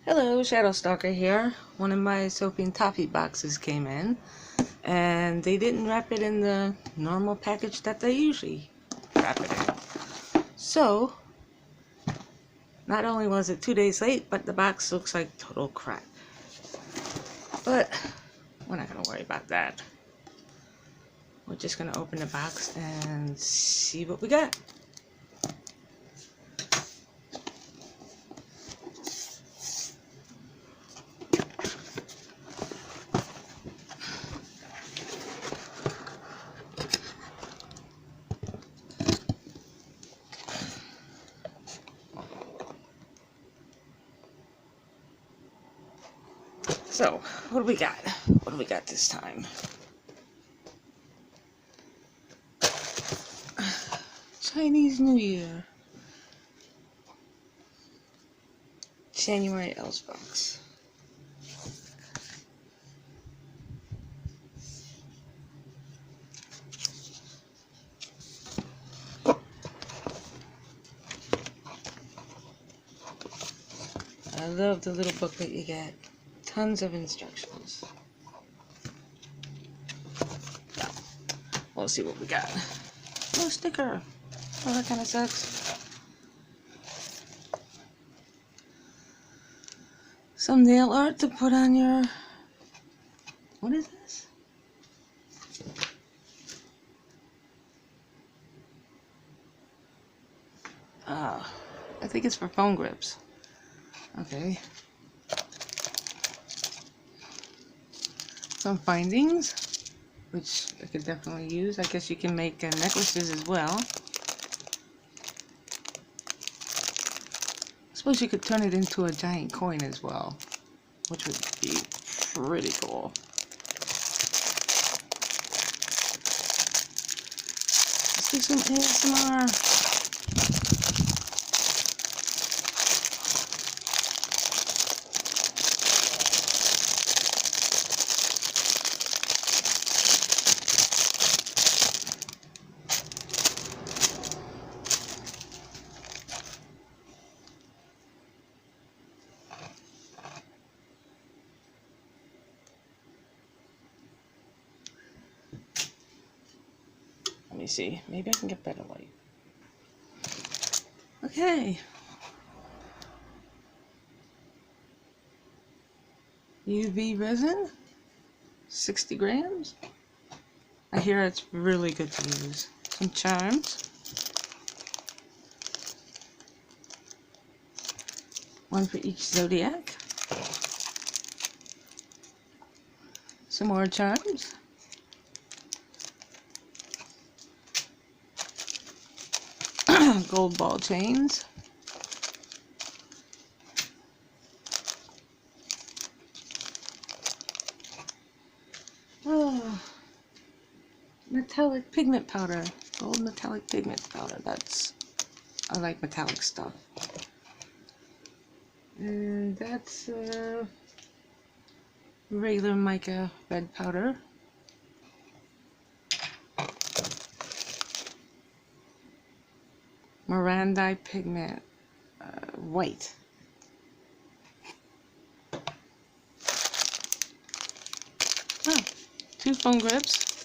Hello, Shadow Stalker here. One of my Sofie and Toffee boxes came in, and they didn't wrap it in the normal package that they usually wrap it in. So, not only was it 2 days late, but the box looks like total crap. But, we're not going to worry about that. We're just going to open the box and see what we got. So, what do we got? What do we got this time? Chinese New Year. January TheElvesBox. I love the little booklet you get. Tons of instructions. Yeah. We'll see what we got. No sticker. Oh, that kind of sucks. Some nail art to put on your... What is this? I think it's for phone grips. Okay. Some findings, which I could definitely use. I guess you can make necklaces as well. I suppose you could turn it into a giant coin as well, which would be pretty cool. Let's do some ASMR. Let me see. Maybe I can get better light. Okay. UV resin. 60 grams. I hear it's really good to use. Some charms. One for each zodiac. Some more charms. Gold ball chains. Oh, metallic pigment powder. Gold metallic pigment powder. I like metallic stuff. And that's regular mica red powder. Mirandai pigment white. Oh, 2 phone grips.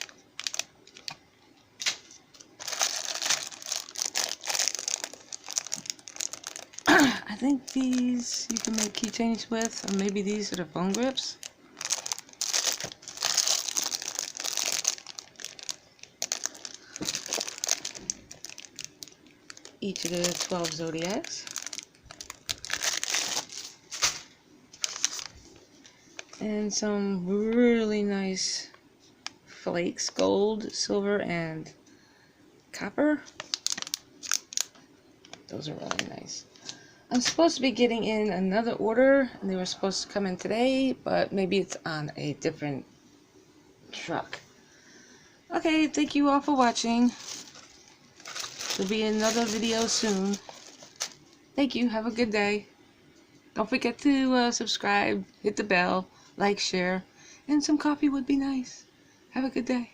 I think these you can make keychains with, or maybe these are the phone grips. Each of the 12 zodiacs. And some really nice flakes, gold, silver, and copper. Those are really nice. I'm supposed to be getting in another order, and they were supposed to come in today, but maybe it's on a different truck. Okay, thank you all for watching. There'll be another video soon. Thank you. Have a good day. Don't forget to subscribe, hit the bell, like, share, and some coffee would be nice. Have a good day.